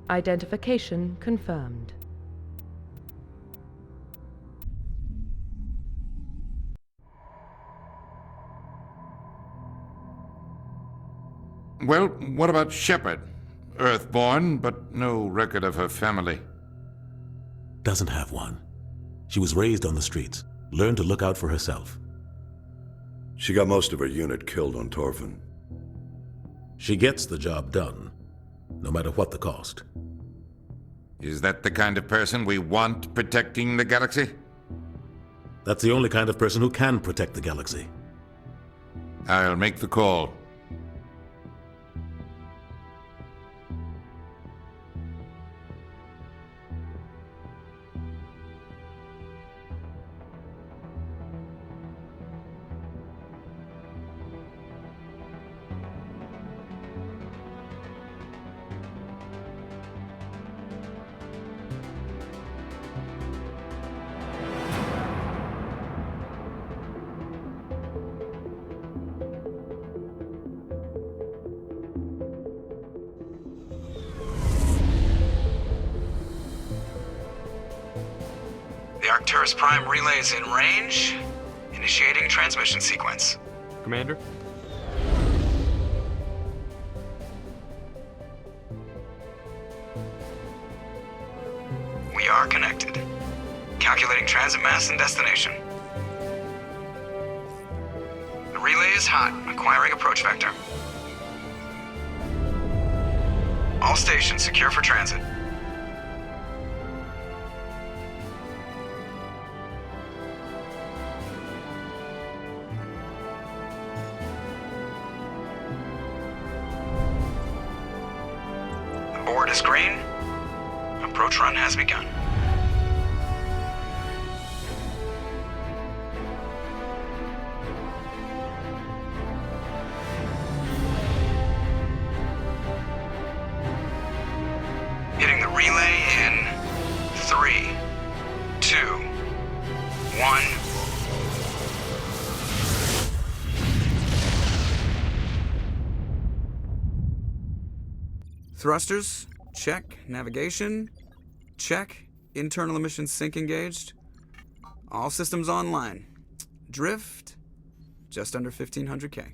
Identification confirmed. Well, what about Shepard? Earthborn, but no record of her family. Doesn't have one. She was raised on the streets, learned to look out for herself. She got most of her unit killed on Torfin. She gets the job done, no matter what the cost. Is that the kind of person we want protecting the galaxy? That's the only kind of person who can protect the galaxy. I'll make the call. The Arcturus Prime relay is in range. Initiating transmission sequence. Commander? We are connected. Calculating transit mass and destination. The relay is hot, acquiring approach vector. All stations secure for transit. The board is green. Approach run has begun. Hitting the relay in 3, 2, 1. Thrusters, check. Navigation, check. Internal emissions sync engaged. All systems online. Drift, just under 1500K.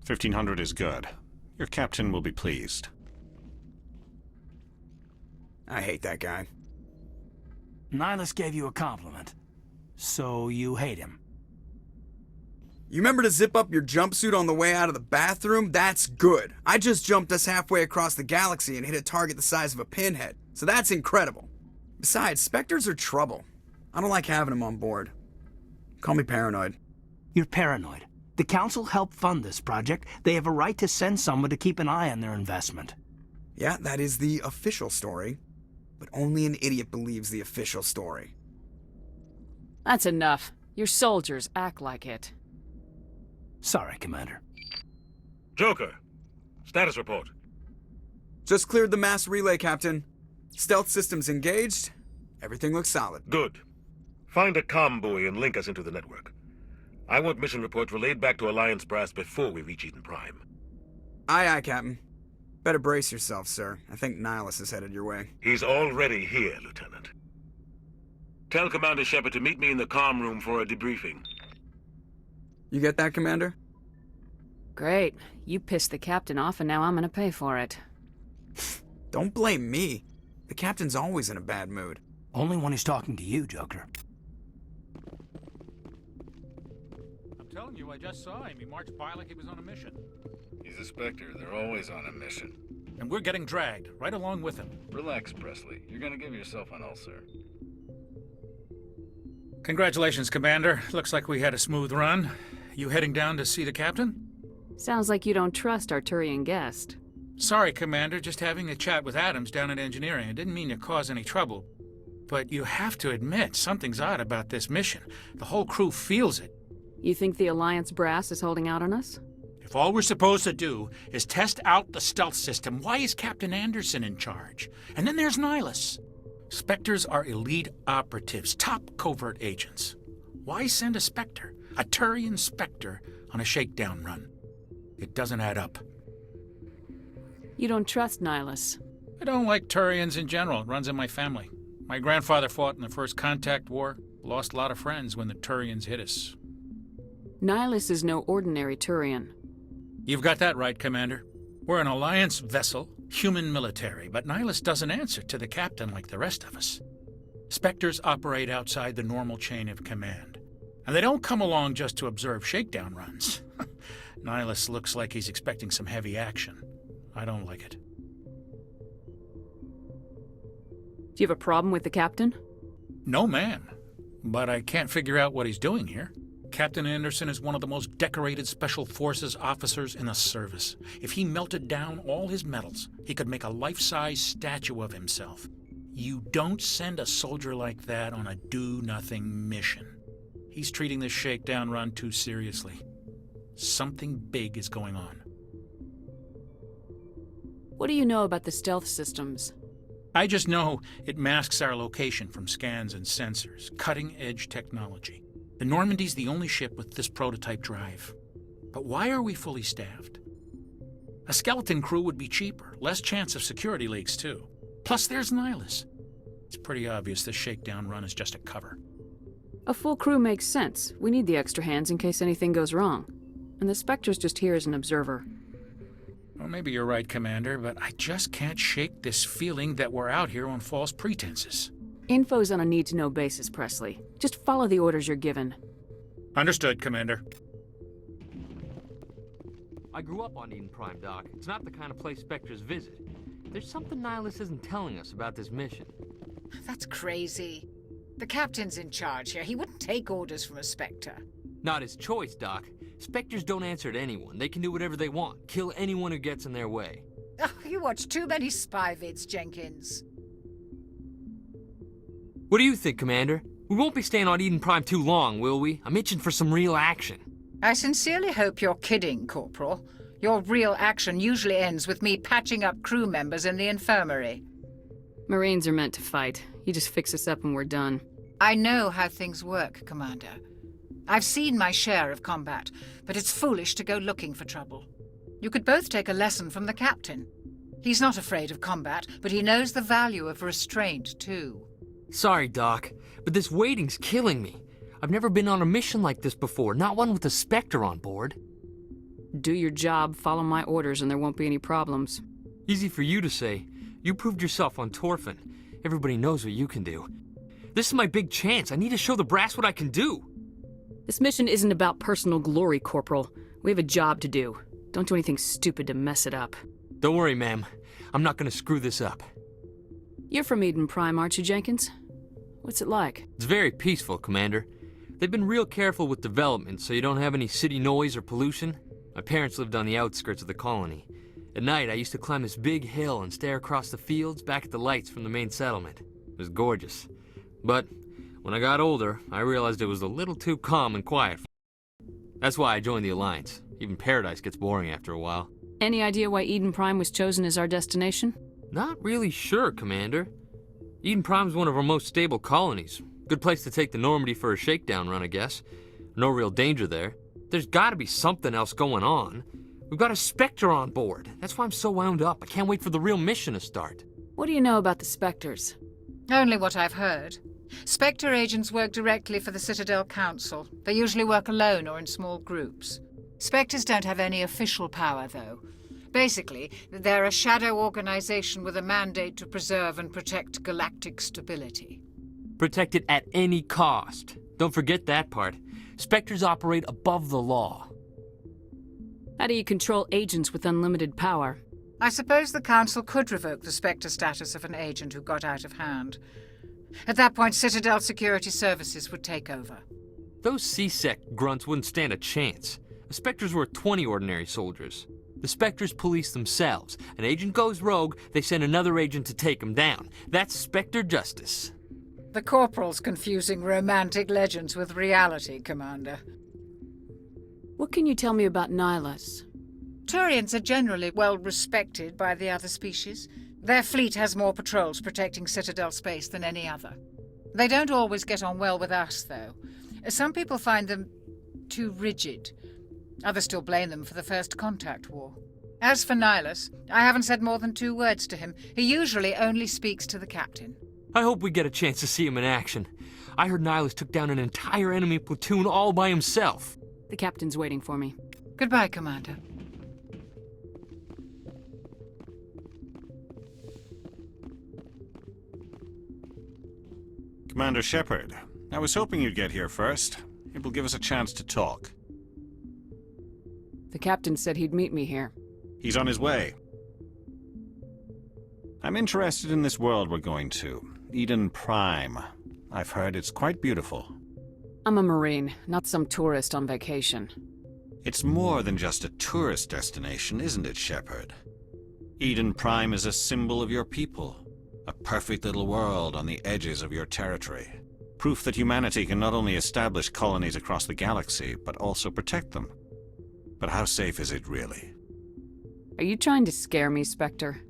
1500 is good. Your captain will be pleased. I hate that guy. Nihilus gave you a compliment. So you hate him. You remember to zip up your jumpsuit on the way out of the bathroom? That's good. I just jumped us halfway across the galaxy and hit a target the size of a pinhead. So that's incredible. Besides, Spectres are trouble. I don't like having them on board. Call me paranoid. You're paranoid. The Council helped fund this project. They have a right to send someone to keep an eye on their investment. Yeah, that is the official story. But only an idiot believes the official story. That's enough. Your soldiers act like it. Sorry, Commander. Joker, status report. Just cleared the mass relay, Captain. Stealth systems engaged. Everything looks solid. Good. Find a comm buoy and link us into the network. I want mission reports relayed back to Alliance brass before we reach Eden Prime. Aye, aye, Captain. Better brace yourself, sir. I think Nihilus is headed your way. He's already here, Lieutenant. Tell Commander Shepard to meet me in the comm room for a debriefing. You get that, Commander? Great. You pissed the captain off and now I'm gonna pay for it. Don't blame me. The captain's always in a bad mood. Only when he's talking to you, Joker. I'm telling you, I just saw him. He marched by like he was on a mission. He's a Spectre. They're always on a mission. And we're getting dragged, right along with him. Relax, Presley. You're gonna give yourself an ulcer. Congratulations, Commander. Looks like we had a smooth run. You heading down to see the captain? Sounds like you don't trust Arturian guest. Sorry, Commander. Just having a chat with Adams down at engineering. I didn't mean to cause any trouble. But you have to admit, something's odd about this mission. The whole crew feels it. You think the Alliance brass is holding out on us? If all we're supposed to do is test out the stealth system, why is Captain Anderson in charge? And then there's Nihilus. Spectres are elite operatives, top covert agents. Why send a Spectre, a Turian Spectre, on a shakedown run? It doesn't add up. You don't trust Nihilus. I don't like Turians in general. It runs in my family. My grandfather fought in the First Contact War, lost a lot of friends when the Turians hit us. Nihilus is no ordinary Turian. You've got that right, Commander. We're an Alliance vessel, human military, but Nihilus doesn't answer to the captain like the rest of us. Spectres operate outside the normal chain of command. And they don't come along just to observe shakedown runs. Nihilus looks like he's expecting some heavy action. I don't like it. Do you have a problem with the captain? No, ma'am. But I can't figure out what he's doing here. Captain Anderson is one of the most decorated Special Forces officers in the service. If he melted down all his medals, he could make a life-size statue of himself. You don't send a soldier like that on a do-nothing mission. He's treating this shakedown run too seriously. Something big is going on. What do you know about the stealth systems? I just know it masks our location from scans and sensors. Cutting-edge technology. The Normandy's the only ship with this prototype drive. But why are we fully staffed? A skeleton crew would be cheaper, less chance of security leaks too. Plus there's Nihilus. It's pretty obvious this shakedown run is just a cover. A full crew makes sense. We need the extra hands in case anything goes wrong. And the Spectre's just here as an observer. Well, maybe you're right, Commander, but I just can't shake this feeling that we're out here on false pretenses. Info's on a need-to-know basis, Presley. Just follow the orders you're given. Understood, Commander. I grew up on Eden Prime, Doc. It's not the kind of place Spectres visit. There's something Nihilus isn't telling us about this mission. That's crazy. The captain's in charge here. He wouldn't take orders from a Spectre. Not his choice, Doc. Spectres don't answer to anyone. They can do whatever they want. Kill anyone who gets in their way. Oh, you watch too many spy vids, Jenkins. What do you think, Commander? We won't be staying on Eden Prime too long, will we? I'm itching for some real action. I sincerely hope you're kidding, Corporal. Your real action usually ends with me patching up crew members in the infirmary. Marines are meant to fight. You just fix us up and we're done. I know how things work, Commander. I've seen my share of combat, but it's foolish to go looking for trouble. You could both take a lesson from the captain. He's not afraid of combat, but he knows the value of restraint, too. Sorry, Doc, but this waiting's killing me. I've never been on a mission like this before, not one with a Spectre on board. Do your job, follow my orders, and there won't be any problems. Easy for you to say. You proved yourself on Torfin. Everybody knows what you can do. This is my big chance. I need to show the brass what I can do. This mission isn't about personal glory, Corporal. We have a job to do. Don't do anything stupid to mess it up. Don't worry, ma'am. I'm not gonna screw this up. You're from Eden Prime, aren't you, Jenkins? What's it like? It's very peaceful, Commander. They've been real careful with development, so you don't have any city noise or pollution. My parents lived on the outskirts of the colony. At night, I used to climb this big hill and stare across the fields back at the lights from the main settlement. It was gorgeous. But when I got older, I realized it was a little too calm and quiet. That's why I joined the Alliance. Even Paradise gets boring after a while. Any idea why Eden Prime was chosen as our destination? Not really sure, Commander. Eden Prime's one of our most stable colonies. Good place to take the Normandy for a shakedown run, I guess. No real danger there. There's gotta be something else going on. We've got a Spectre on board. That's why I'm so wound up. I can't wait for the real mission to start. What do you know about the Spectres? Only what I've heard. Spectre agents work directly for the Citadel Council. They usually work alone or in small groups. Spectres don't have any official power, though. Basically, they're a shadow organization with a mandate to preserve and protect galactic stability. Protect it at any cost. Don't forget that part. Spectres operate above the law. How do you control agents with unlimited power? I suppose the Council could revoke the Spectre status of an agent who got out of hand. At that point, Citadel Security Services would take over. Those C-Sec grunts wouldn't stand a chance. The Spectres were 20 ordinary soldiers. The Spectres police themselves. An agent goes rogue, they send another agent to take him down. That's Spectre justice. The Corporal's confusing romantic legends with reality, Commander. What can you tell me about Nihilus? Turians are generally well respected by the other species. Their fleet has more patrols protecting Citadel space than any other. They don't always get on well with us, though. Some people find them too rigid. Others still blame them for the First Contact War. As for Nihilus, I haven't said more than 2 words to him. He usually only speaks to the captain. I hope we get a chance to see him in action. I heard Nihilus took down an entire enemy platoon all by himself. The captain's waiting for me. Goodbye, Commander. Commander Shepard, I was hoping you'd get here first. It will give us a chance to talk. The captain said he'd meet me here. He's on his way. I'm interested in this world we're going to, Eden Prime. I've heard it's quite beautiful. I'm a Marine, not some tourist on vacation. It's more than just a tourist destination, isn't it, Shepard? Eden Prime is a symbol of your people. A perfect little world on the edges of your territory. Proof that humanity can not only establish colonies across the galaxy, but also protect them. But how safe is it really? Are you trying to scare me, Spectre?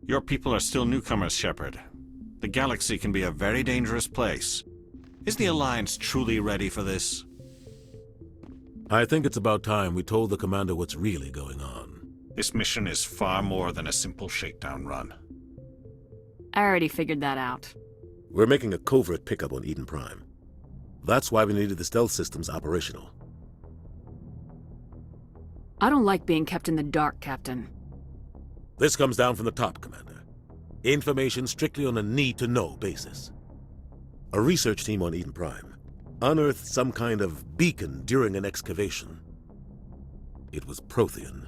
Your people are still newcomers, Shepard. The galaxy can be a very dangerous place. Is the Alliance truly ready for this? I think it's about time we told the commander what's really going on. This mission is far more than a simple shakedown run. I already figured that out. We're making a covert pickup on Eden Prime. That's why we needed the stealth systems operational. I don't like being kept in the dark, Captain. This comes down from the top, Commander. Information strictly on a need-to-know basis. A research team on Eden Prime unearthed some kind of beacon during an excavation. It was Prothean.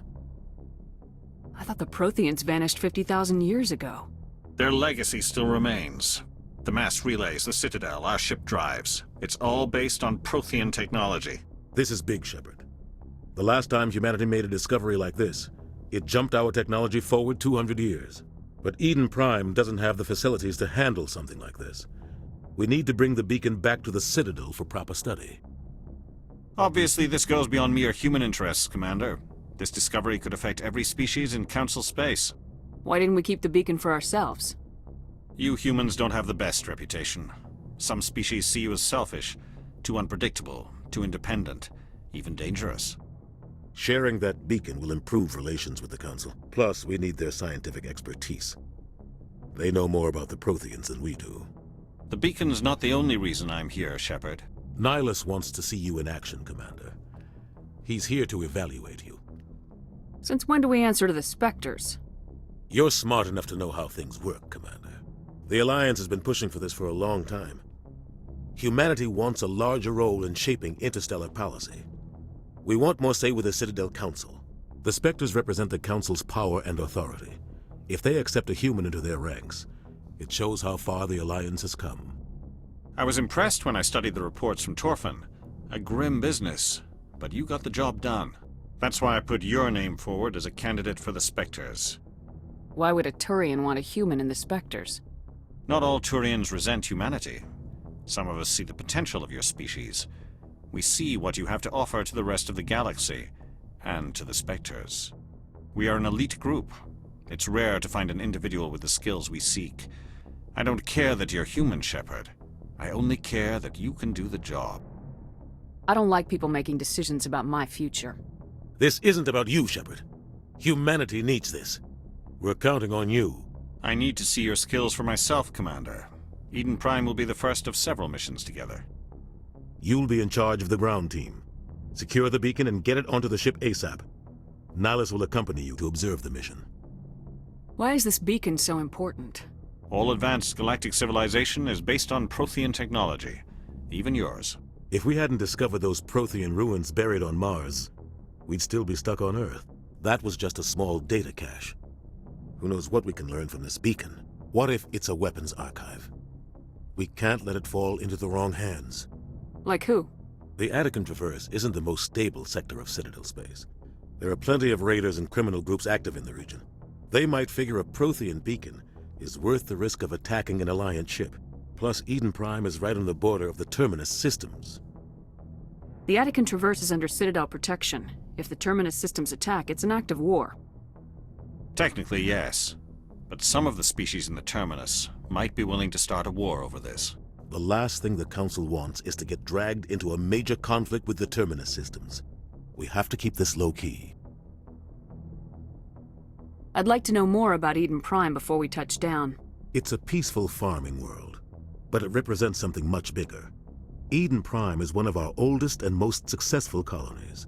I thought the Protheans vanished 50,000 years ago. Their legacy still remains. The mass relays, the Citadel, our ship drives. It's all based on Prothean technology. This is big, Shepard. The last time humanity made a discovery like this, it jumped our technology forward 200 years. But Eden Prime doesn't have the facilities to handle something like this. We need to bring the beacon back to the Citadel for proper study. Obviously, this goes beyond mere human interests, Commander. This discovery could affect every species in Council space. Why didn't we keep the beacon for ourselves? You humans don't have the best reputation. Some species see you as selfish, too unpredictable, too independent, even dangerous. Sharing that beacon will improve relations with the Council. Plus, we need their scientific expertise. They know more about the Protheans than we do. The beacon's not the only reason I'm here, Shepard. Nihilus wants to see you in action, Commander. He's here to evaluate you. Since when do we answer to the Spectres? You're smart enough to know how things work, Commander. The Alliance has been pushing for this for a long time. Humanity wants a larger role in shaping interstellar policy. We want more say with the Citadel Council. The Spectres represent the Council's power and authority. If they accept a human into their ranks, it shows how far the Alliance has come. I was impressed when I studied the reports from Torfin. A grim business, but you got the job done. That's why I put your name forward as a candidate for the Spectres. Why would a Turian want a human in the Spectres? Not all Turians resent humanity. Some of us see the potential of your species. We see what you have to offer to the rest of the galaxy, and to the Spectres. We are an elite group. It's rare to find an individual with the skills we seek. I don't care that you're human, Shepard. I only care that you can do the job. I don't like people making decisions about my future. This isn't about you, Shepard. Humanity needs this. We're counting on you. I need to see your skills for myself, Commander. Eden Prime will be the first of several missions together. You'll be in charge of the ground team. Secure the beacon and get it onto the ship ASAP. Nihilus will accompany you to observe the mission. Why is this beacon so important? All advanced galactic civilization is based on Prothean technology. Even yours. If we hadn't discovered those Prothean ruins buried on Mars, we'd still be stuck on Earth. That was just a small data cache. Who knows what we can learn from this beacon? What if it's a weapons archive? We can't let it fall into the wrong hands. Like who? The Attican Traverse isn't the most stable sector of Citadel space. There are plenty of raiders and criminal groups active in the region. They might figure a Prothean beacon is worth the risk of attacking an Alliance ship. Plus, Eden Prime is right on the border of the Terminus systems. The Attican Traverse is under Citadel protection. If the Terminus systems attack, it's an act of war. Technically, yes. But some of the species in the Terminus might be willing to start a war over this. The last thing the Council wants is to get dragged into a major conflict with the Terminus systems. We have to keep this low-key. I'd like to know more about Eden Prime before we touch down. It's a peaceful farming world, but it represents something much bigger. Eden Prime is one of our oldest and most successful colonies.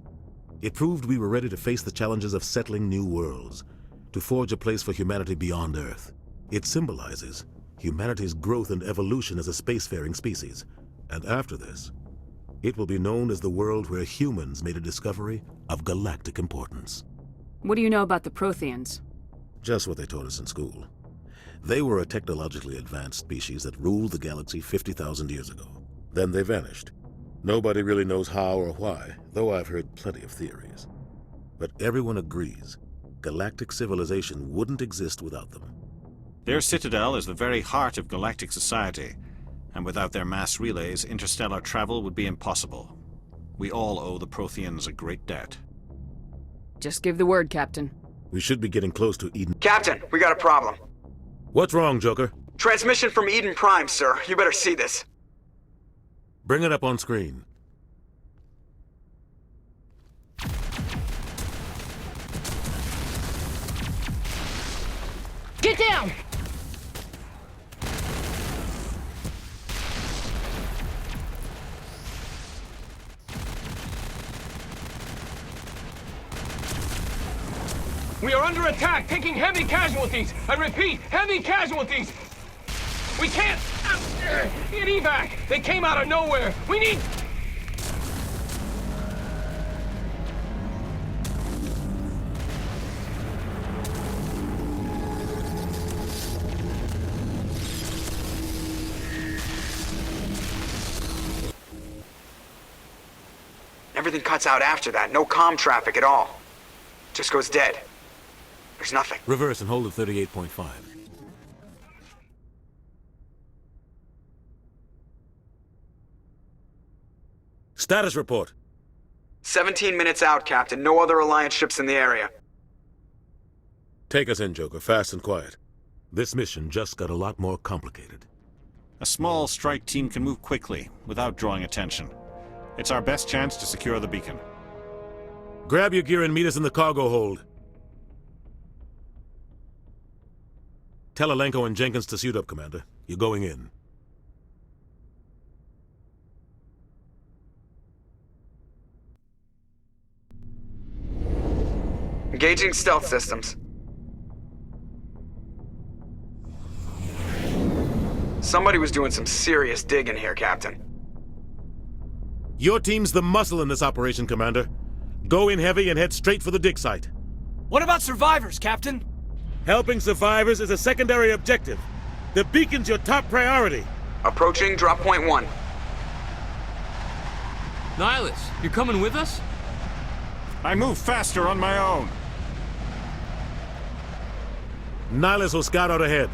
It proved we were ready to face the challenges of settling new worlds, to forge a place for humanity beyond Earth. It symbolizes humanity's growth and evolution as a spacefaring species. And after this, it will be known as the world where humans made a discovery of galactic importance. What do you know about the Protheans? Just what they taught us in school. They were a technologically advanced species that ruled the galaxy 50,000 years ago. Then they vanished. Nobody really knows how or why, though I've heard plenty of theories. But everyone agrees galactic civilization wouldn't exist without them. Their citadel is the very heart of galactic society, and without their mass relays, interstellar travel would be impossible. We all owe the Protheans a great debt. Just give the word, Captain. We should be getting close to Eden. Captain, we got a problem. What's wrong, Joker? Transmission from Eden Prime, sir. You better see this. Bring it up on screen. Get down! We are under attack, taking heavy casualties. I repeat, heavy casualties. We can't get evac. They came out of nowhere. We need... Everything cuts out after that. No comm traffic at all. Just goes dead. There's nothing. Reverse and hold at 38.5. Status report. 17 minutes out, Captain. No other Alliance ships in the area. Take us in, Joker, fast and quiet. This mission just got a lot more complicated. A small strike team can move quickly, without drawing attention. It's our best chance to secure the beacon. Grab your gear and meet us in the cargo hold. Tell Alenko and Jenkins to suit up, Commander. You're going in. Engaging stealth systems. Somebody was doing some serious digging here, Captain. Your team's the muscle in this operation, Commander. Go in heavy and head straight for the dig site. What about survivors, Captain? Helping survivors is a secondary objective. The beacon's your top priority. Approaching drop point 1. Nihilus, you're coming with us? I move faster on my own. Nihilus will scout out ahead.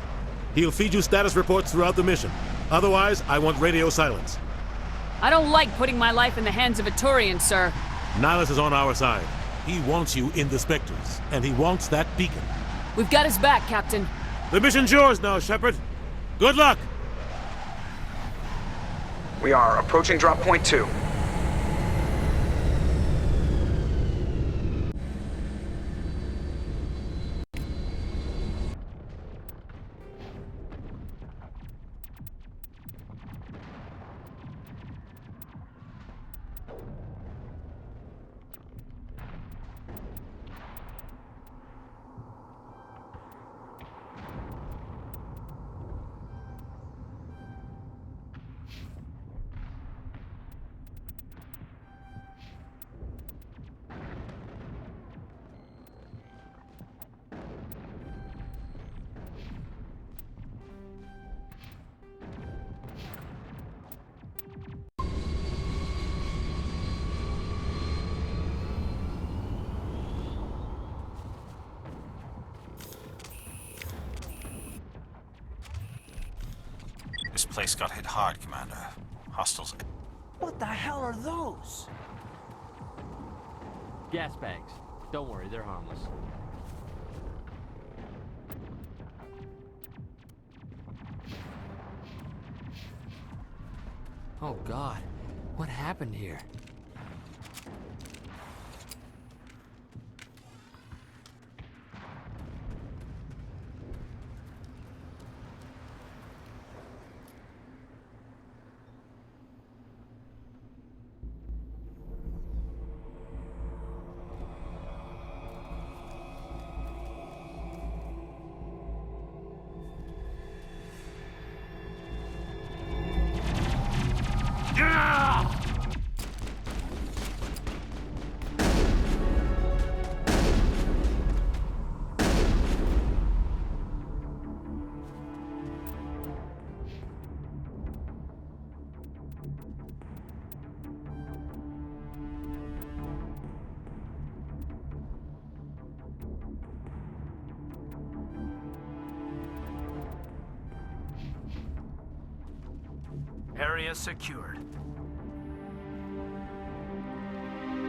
He'll feed you status reports throughout the mission. Otherwise, I want radio silence. I don't like putting my life in the hands of a Turian, sir. Nihilus is on our side. He wants you in the Spectres, and he wants that beacon. We've got his back, Captain. The mission's yours now, Shepard. Good luck! We are approaching drop point 2. This place got hit hard, Commander. Hostiles. What the hell are those? Gas bags. Don't worry, they're harmless. Oh God, what happened here? Area secured.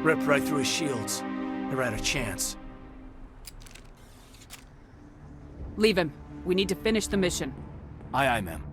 Ripped right through his shields. Never had a chance. Leave him. We need to finish the mission. Aye, aye, ma'am.